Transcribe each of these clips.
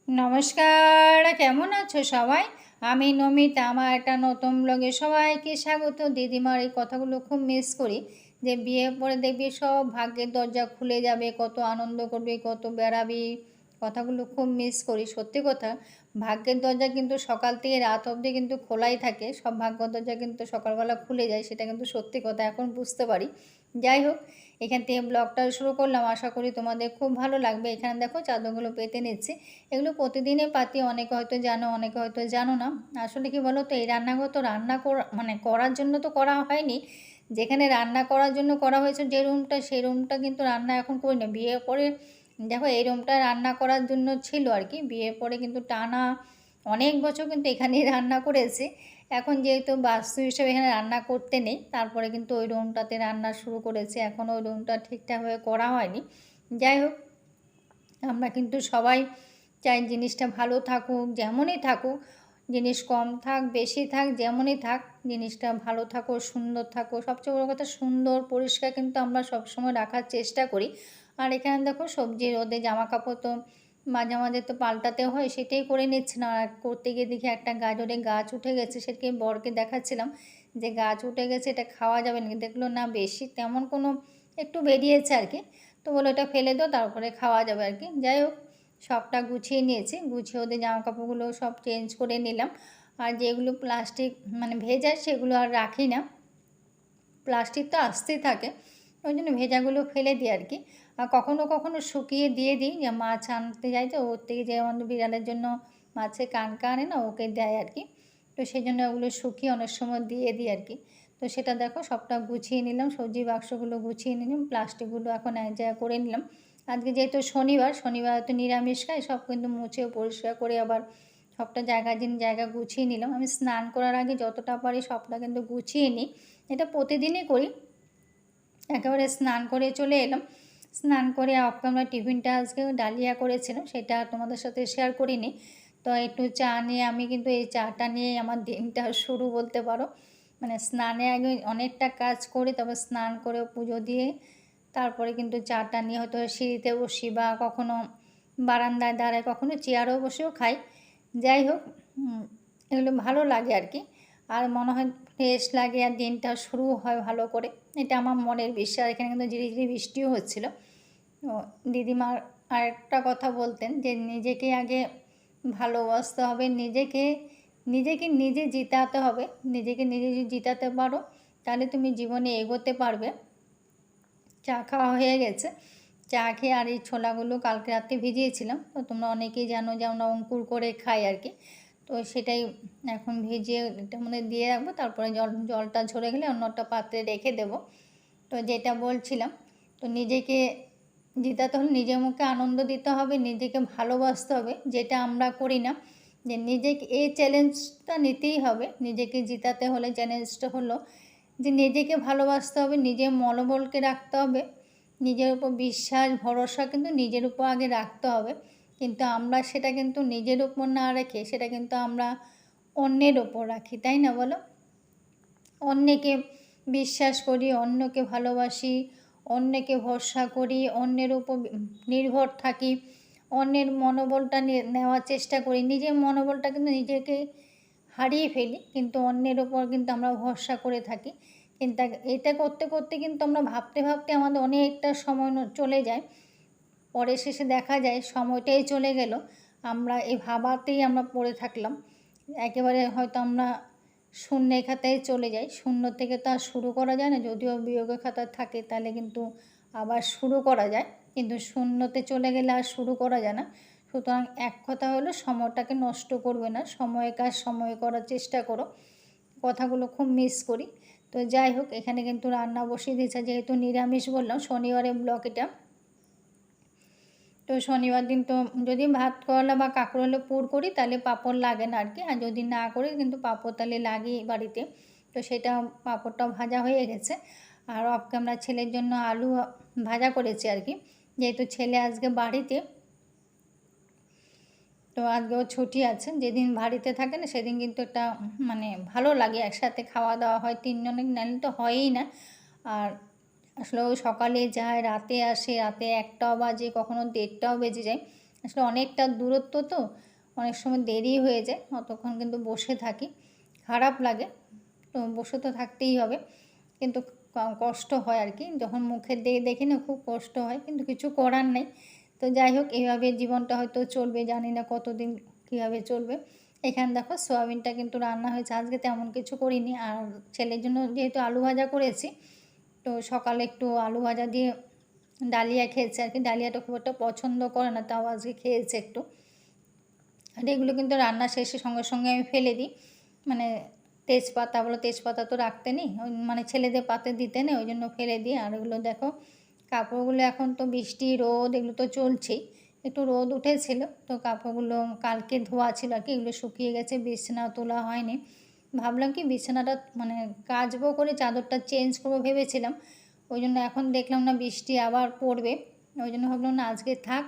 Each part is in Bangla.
নমস্কার, কেমন আছো সবাই? আমি নমিতা। আমার একটা নতুন ব্লগে সবাইকে স্বাগত। দিদিমার এই কথাগুলো খুব মিস করি, যে বিয়ের পরে দেখবি সব ভাগ্যের দরজা খুলে যাবে, কত আনন্দ করবি, কত বেড়াবি। কথাগুলো খুব মিস করি, সত্যি কথা। ভাগ্যের দরজা কিন্তু সকাল থেকে রাত অবধি কিন্তু খোলাই থাকে, সব ভাগ্যের দরজা কিন্তু সকালবেলা খুলে যায়, সেটা কিন্তু সত্যি কথা, এখন বুঝতে পারি। যাই হোক, এখান থেকে ব্লগটা শুরু করলাম, আশা করি তোমাদের খুব ভালো লাগবে। এখানে দেখো চাদরগুলো পেতে নিচ্ছি, এগুলো প্রতিদিনই পাতি, অনেকে হয়তো জানো, অনেকে হয়তো জানো না। আসলে কি বলো তো, এই রান্নাঘর তো রান্না করার জন্য তো করা হয়নি। যেখানে রান্না করার জন্য করা হয়েছে যে রুমটা, সেই রুমটা কিন্তু রান্না এখন করি না। বিয়ের পরে দেখো এই রুমটা রান্না করার জন্য ছিল আর কি। বিয়ের পরে কিন্তু টানা অনেক বছর কিন্তু এখানেই রান্না করেছি। এখন যেহেতু বাস্তু হিসেবে এখানে রান্না করতে নেই, তারপরে কিন্তু ওই রুমটাতে রান্না শুরু করেছি। এখন ওই রুমটা ঠিকঠাকভাবে করা হয়নি। যাই হোক, আমরা কিন্তু সবাই চাই জিনিসটা ভালো থাকুক, যেমনই থাকুক, জিনিস কম থাক বেশি থাক, যেমনই থাক, জিনিসটা ভালো থাকো, সুন্দর থাকো। সবচেয়ে বড়ো কথা, সুন্দর পরিষ্কার কিন্তু আমরা সবসময় রাখার চেষ্টা করি। আর এখানে দেখো সবজি রোদে, জামা কাপড় তো মাঝে মাঝে তো পাল্টাতে হয়, সেটাই করে নিচ্ছে না। আর করতে গিয়ে দেখি একটা গাজরে গাছ উঠে গেছে, সেটাকে বরকে দেখাচ্ছিলাম যে গাছ উঠে গেছে, এটা খাওয়া যাবে নাকি। দেখলো না বেশি তেমন কোনো, একটু বেরিয়েছে আর কি। তো বলো এটা ফেলে দাও, তারপরে খাওয়া যাবে আর কি। যাই হোক, সবটা গুছিয়ে নিয়েছি, গুছিয়ে ওদের জামা কাপড়গুলো সব চেঞ্জ করে নিলাম। আর যেগুলো প্লাস্টিক ভেজা, সেগুলো আর রাখি না, প্লাস্টিক তো আসতেই থাকে, ওই জন্য ভেজাগুলো ফেলে দিই আর কি। আর কখনো কখনো শুকিয়ে দিয়ে দিই, যে মাছ আনতে যাই তো ওর থেকে, যে আমাদের বিড়ালের জন্য মাছের কানকা আনে না, ওকে দেয় আর কি। তো সেই জন্য ওগুলো শুকিয়ে অনেক সময় দিয়ে দিই আর কি। তো সেটা দেখো সবটা গুছিয়ে নিলাম, সবজি বাক্সগুলো গুছিয়ে নিলাম, প্লাস্টিকগুলো এখন এক জায়গা করে নিলাম। আজকে যেহেতু শনিবার, শনিবার তো নিরামিষ খাই, সব কিন্তু মুছে পরিষ্কার করে আবার সবটা জায়গা গুছিয়ে নিলাম। আমি স্নান করার আগে যতটা পারি সবটা কিন্তু গুছিয়ে নিই, এটা প্রতিদিনই করি। একেবারে স্নান করে চলে এলাম, স্নান করে আমরা টিফিনটা আজকে ডালিয়া করেছিলাম, সেটা তোমাদের সাথে শেয়ার করিনি। তো একটু চা নিয়ে, আমি কিন্তু এই চাটা নিয়েই আমার দিনটা শুরু বলতে পারো। স্নানে আগে অনেকটা কাজ করি, তবে স্নান করে পুজো দিয়ে তারপরে কিন্তু চাটা নিয়ে হয়তো সিঁড়িতে বসি, বা কখনো বারান্দায় দাঁড়ায়, কখনো চেয়ারেও বসেও খাই। যাই হোক, এগুলো ভালো লাগে আর কি। আর মনে হয় ফ্রেশ লাগে, আর দিনটা শুরু হয় ভালো করে, এটা আমার মনের বিশ্বাস। এখানে কিন্তু ঝিরিঝিরি বৃষ্টিও হচ্ছিল। তো দিদিমার আরেকটা কথা বলতেন, যে নিজেকে আগে ভালোবাসতে হবে, নিজেকে নিজেকে নিজে জিতাতে হবে। নিজেকে নিজে যদি জিতাতে পারো, তাহলে তুমি জীবনে এগোতে পারবে। চা খাওয়া হয়ে গেছে, চা খেয়ে আর এই ছোলাগুলো কালকে রাতে ভিজিয়েছিলাম, তো তোমরা অনেকেই জানো যে আমরা অঙ্কুর করে খাই আর কি। তো সেটাই এখন ভিজিয়ে এটার মধ্যে দিয়ে রাখবো, তারপরে জলটা ঝরে গেলে অন্য একটা পাত্রে রেখে দেবো। তো যেটা বলছিলাম, তো নিজেকে জিতাতে হলে নিজের মুখে আনন্দ দিতে হবে, নিজেকে ভালোবাসতে হবে, যেটা আমরা করি না। যে নিজেকে এই চ্যালেঞ্জটা নিতেই হবে, নিজেকে জিতাতে হলে চ্যালেঞ্জটা হলো যে নিজেকে ভালোবাসতে হবে, নিজের মনোবলকে রাখতে হবে, নিজের উপর বিশ্বাস ভরসা কিন্তু নিজের উপর আগে রাখতে হবে। কিন্তু আমরা সেটা কিন্তু নিজের উপর না রেখে, সেটা কিন্তু আমরা অন্যের ওপর রাখি, তাই না বলো? অন্যকে বিশ্বাস করি, অন্যকে ভালোবাসি, অন্যকে ভরসা করি, অন্যের উপর নির্ভর থাকি, অন্যের মনোবলটা নেওয়ার চেষ্টা করি। নিজের মনোবলটা কিন্তু নিজেকে হারিয়ে ফেলি, কিন্তু অন্যের ওপর কিন্তু আমরা ভরসা করে থাকি। কিন্তু এটা করতে করতে কিন্তু আমরা ভাবতে ভাবতে আমাদের অনেকটা সময় চলে যায়, পরে শেষে দেখা যায় সময়টাই চলে গেল, আমরা এই ভাবাতেই আমরা পড়ে থাকলাম। একেবারে হয়তো আমরা শূন্যের খাতায় চলে যাই, শূন্য থেকে তো আর শুরু করা যায় না, যদিও বিয়োগের খাতা থাকে তাহলে কিন্তু আবার শুরু করা যায়, কিন্তু শূন্যতে চলে গেলে আর শুরু করা যায় না। সুতরাং এক কথা হলো, সময়টাকে নষ্ট করবে না, সময়ের কাজ সময়ে করার চেষ্টা করো। কথাগুলো খুব মিস করি। তো যাই হোক, এখানে কিন্তু রান্না বসিয়ে দিয়েছে, যেহেতু নিরামিষ বললাম, শনিবারের ব্লক এটা। তো শনিবার দিন তো যদি ভাত করলা বা কাঁকরোলের পুর করি, তাহলে পাঁপড় লাগে না আর কি। আর যদি না করি কিন্তু পাঁপড় তাহলে লাগে বাড়িতে। তো সেটা পাঁপড়টাও ভাজা হয়ে গেছে। আর অফ ক্যামেরা ছেলের জন্য আলু ভাজা করেছি আর কি, যেহেতু ছেলে আজকে বাড়িতে, তো আজকেও ছুটি আছে। যেদিন বাড়িতে থাকে না, সেদিন কিন্তু একটা ভালো লাগে, একসাথে খাওয়া দাওয়া হয় তিনজনের, নাহলে তো হয়ই না। আর আসলে ও সকালে যায়, রাতে আসে, রাতে 1টাও বাজে, কখনো 1:30টাও বেজে যায়। আসলে অনেকটা দূরত্ব তো, অনেক সময় দেরি হয়ে যায়, অতক্ষণ কিন্তু বসে থাকি, খারাপ লাগে। তো বসে তো থাকতেই হবে, কিন্তু কষ্ট হয় আর কি, যখন মুখের দিকে দেখি না খুব কষ্ট হয়, কিন্তু কিছু করার নেই। তো যাই হোক, এইভাবে জীবনটা হয়তো চলবে, জানি না কতদিন কীভাবে চলবে। এখানে দেখো সোয়াবিনটা কিন্তু রান্না হয়েছে, আজকে তেমন কিছু করিনি। আর ছেলের জন্য যেহেতু আলু ভাজা করেছি, তো সকালে একটু আলু ভাজা দিয়ে ডালিয়া খেয়েছে আর কি, ডালিয়াটা খুব একটা পছন্দ করে না, তাও আজকে খেয়েছে একটু। আর এগুলো কিন্তু রান্না শেষে সঙ্গে সঙ্গে আমি ফেলে দিই, মানে তেজপাতা বলো, তেজপাতা তো রাখতে নেই, ওই মানে ছেলেদের পাতে দিতে নেই, ওই জন্য ফেলে দিই। আর ওগুলো দেখো কাপড়গুলো, এখন তো বৃষ্টি রোদ এগুলো তো চলছেই, একটু রোদ উঠেছিল, তো কাপড়গুলো কালকে ধোয়া ছিল আর কি, এগুলো শুকিয়ে গেছে, বিছানা তোলা হয়নি। ভাবলাম কি বিছানাটা মানে কাচবো করে চাদরটা চেঞ্জ করবো ভেবেছিলাম, ওই জন্য এখন দেখলাম না বৃষ্টি আবার পড়বে, ওই জন্য ভাবলাম না আজকে থাক,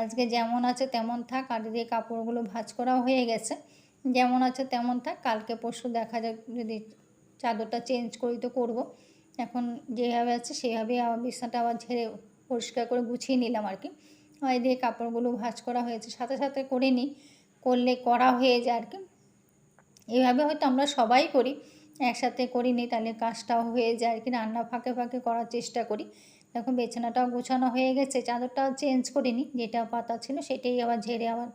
আজকে যেমন আছে তেমন থাক। আর দিয়ে কাপড়গুলো ভাঁজ করা হয়ে গেছে, যেমন আছে তেমন থাক, কালকে পরশু দেখা যাক যদি চাদরটা চেঞ্জ করি তো করবো। এখন যেভাবে আছে সেভাবেই আবার বিছানাটা আবার ঝেড়ে পরিষ্কার করে গুছিয়ে নিলাম আর কি। আর দিয়ে কাপড়গুলো ভাঁজ করা হয়েছে, সাথে সাথে করে নিই, করলে করা হয়ে যায় আর কি। এভাবে হয়তো আমরা সবাই করি, একসাথে করি নি, তাহলে কাজটাও হয়ে যায় আর কি, রান্না ফাঁকে ফাঁকে করার চেষ্টা করি। দেখো বিছানাটাও গোছানো হয়ে গেছে, চাদরটাও চেঞ্জ করিনি, যেটা পাতা ছিল সেটাই আবার ঝেড়ে আবার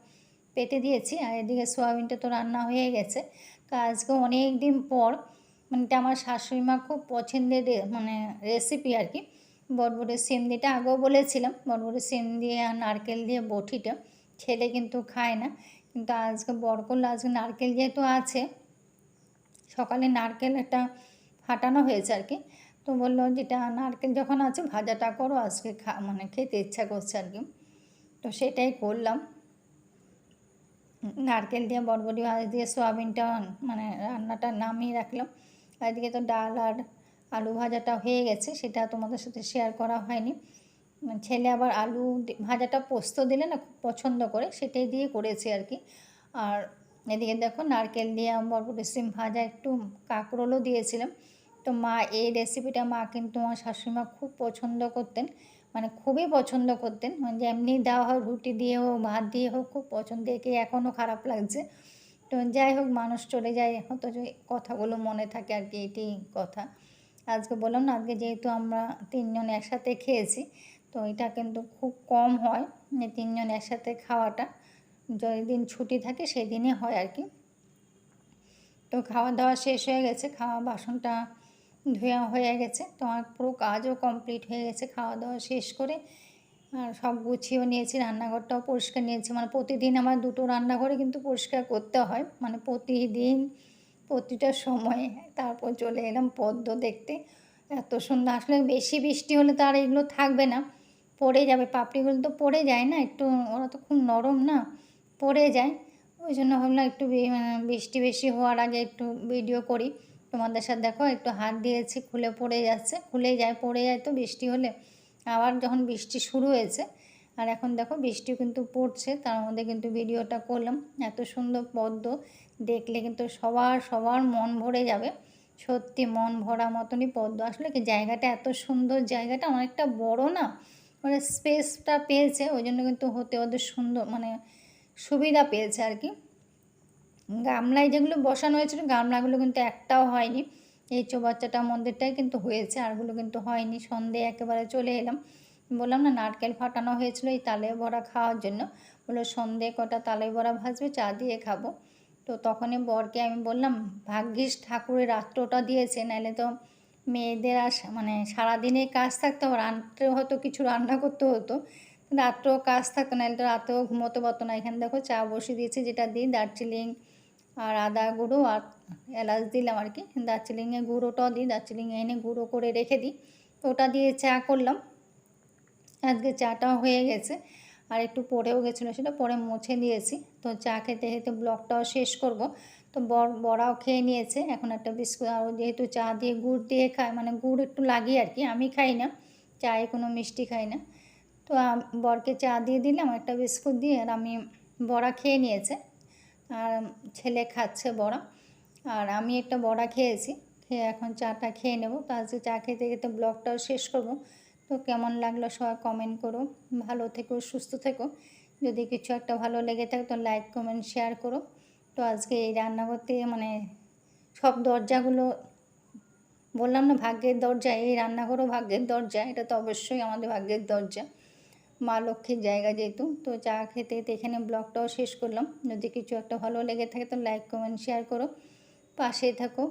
পেতে দিয়েছি। আর এদিকে সোয়াবিনটা তো রান্না হয়ে গেছে। তো আজকে অনেক দিন পর, মানে এটা আমার শাশুড়ি মা খুব পছন্দের মানে রেসিপি আর কি, বটবটির সিমনিটা আগেও বলেছিলাম, বটবটির সিম দিয়ে আর নারকেল দিয়ে বটিটা, ছেলে কিন্তু খায় না, কিন্তু আজকে বর করলে, আজকে নারকেল যেহেতু আছে, সকালে নারকেল একটা ফাটানো হয়েছে আর কি, তো বললো যেটা নারকেল যখন আছে ভাজাটা করো, আজকে মানে খেতে ইচ্ছা করছে আর কি, তো সেটাই করলাম। নারকেল দিয়ে বটবটি ভাজা দিয়ে সোয়াবিনটা মানে রান্নাটা নামিয়ে রাখলাম। আর এদিকে তো ডাল আর আলু ভাজাটা হয়ে গেছে, সেটা তোমাদের সাথে শেয়ার করা হয়নি। ছেলে আবার আলু ভাজাটা পোস্ত দিলে না খুব পছন্দ করে, সেটাই দিয়ে করেছি আর কি। আর এদিকে দেখো নারকেল দিয়ে বরবটি সিম ভাজা, একটু কাঁকরোলও দিয়েছিলাম। তো মা এই রেসিপিটা মা কিন্তু আমার শাশুড়িমা খুব পছন্দ করতেন, মানে খুবই পছন্দ করতেন, মানে যেমনি দেওয়া হোক রুটি দিয়ে হোক ভাত দিয়ে হোক খুব পছন্দ, দেখে এখনও খারাপ লাগছে। তো যাই হোক, মানুষ চলে যায়, অথচ কথাগুলো মনে থাকে আর কি, এটি কথা। আজকে বললাম না, আজকে যেহেতু আমরা তিনজন একসাথে খেয়েছি, তো এটা কিন্তু খুব কম হয় যে তিনজন একসাথে খাওয়াটা, যেদিন ছুটি থাকে সেই দিনই হয় আর কি। তো খাওয়া দাওয়া শেষ হয়ে গেছে, খাওয়া বাসনটা ধোয়া হয়ে গেছে, তো আমার পুরো কাজও কমপ্লিট হয়ে গেছে খাওয়া দাওয়া শেষ করে। আর সব গুছিয়েও নিয়েছি, রান্নাঘরটাও পরিষ্কার নিয়েছি, মানে প্রতিদিন আমার দুটো রান্নাঘরে কিন্তু পরিষ্কার করতে হয়, মানে প্রতিদিন প্রতিটা সময়ে। তারপর চলে এলাম পদ্ম দেখতে, এত সুন্দর, আসলে বেশি বৃষ্টি হলে তো আর এগুলো থাকবে না, পড়ে যাবে, পাপড়িগুলো তো পড়ে যায় না একটু, ওরা তো খুব নরম না, পড়ে যায়। ওই জন্য ভাবলাম একটু বৃষ্টি বেশি হওয়ার আগে একটু ভিডিও করি তোমাদের সাথে। দেখো একটু হাত দিয়েছি, খুলে পড়ে যাচ্ছে, খুলে যায় পড়ে যায় তো বৃষ্টি হলে। আবার যখন বৃষ্টি শুরু হয়েছে, আর এখন দেখো বৃষ্টিও কিন্তু পড়ছে, তার মধ্যে কিন্তু ভিডিওটা করলাম। এত সুন্দর পদ্ম দেখলে কিন্তু সবার সবার মন ভরে যাবে, সত্যি মন ভরা মতনই পদ্ম। আসলে কি জায়গাটা এত সুন্দর, জায়গাটা অনেকটা বড় না, মানে স্পেসটা পেয়েছে, ওই জন্য কিন্তু হতে ওদের সুন্দর মানে সুবিধা পেয়েছে আর কি। গামলায় যেগুলো বসানো হয়েছিল, গামলাগুলো কিন্তু একটাও হয়নি, এই চৌবাচ্চাটা মন্দিরটাই কিন্তু হয়েছে, আরগুলো কিন্তু হয়নি। সন্ধে একেবারে চলে এলাম, বললাম না নারকেল ফাটানো হয়েছিল এই তালের বড়া খাওয়ার জন্য, বললো সন্ধে কটা তালের বড়া ভাজবে, চা দিয়ে খাবো। তো তখনই বরকে আমি বললাম, ভাগ্যিস ঠাকুরের রাত্রটা দিয়েছে, নাহলে তো মেয়েদের আর মানে সারাদিনে কাজ থাকতো, রাত্রেও হয়তো কিছু রান্না করতে হতো, রাত্রেও কাজ থাকতো, নাহলে তো রাতেও ঘুমোতে পারতো না। এখানে দেখো চা বসিয়ে দিয়েছি, যেটা দিই দার্জিলিং আর আদা গুঁড়ো আর এলাচ দিলাম আর কি, দার্জিলিংয়ের গুঁড়োটাও দিই, দার্জিলিং এনে গুঁড়ো করে রেখে দিই, ওটা দিয়ে চা করলাম। আজকে চাটাও হয়ে গেছে, আর একটু পড়েও গেছিলো, সেটা পরে মুছে দিয়েছি। তো চা খেতে খেতে ব্লগটাও শেষ করব। তো বড়াও খেয়ে নিয়েছে, এখন একটা বিস্কুট, আর যেহেতু চা দিয়ে গুড় দিয়ে খায়, মানে গুড় একটু লাগিয়ে আর কি, আমি খাই না চায়ে কোনো মিষ্টি খাই না। তো বরকে চা দিয়ে দিলাম একটা বিস্কুট দিয়ে, আর আমি বড়া খেয়ে নিয়েছে, আর ছেলে খাচ্ছে বড়া, আর আমি একটা বড়া খেয়েছি, খেয়ে এখন চাটা খেয়ে নেব। তো আজকে চা খেতে খেতে ব্লগটাও শেষ করব। তো কেমন লাগলো সবাই কমেন্ট করো, ভালো থেকো, সুস্থ থেকো, যদি কিছু একটা ভালো লেগে থাকে তো লাইক কমেন্ট শেয়ার করো। তো আজকে এই রান্না করতে মানে সব দরজাগুলো বললাম না ভাগ্যের দরজা, এই রান্নাঘরও ভাগ্যের দরজা, এটা তো অবশ্যই আমাদের ভাগ্যের দরজা, মা লক্ষ্মীর জায়গা যেহেতু। তো চা খেতে খেতে এখানে ব্লগটাও শেষ করলাম। যদি কিছু একটা ভালো লেগে থাকে তো লাইক কমেন্ট শেয়ার করো, পাশে থাকো।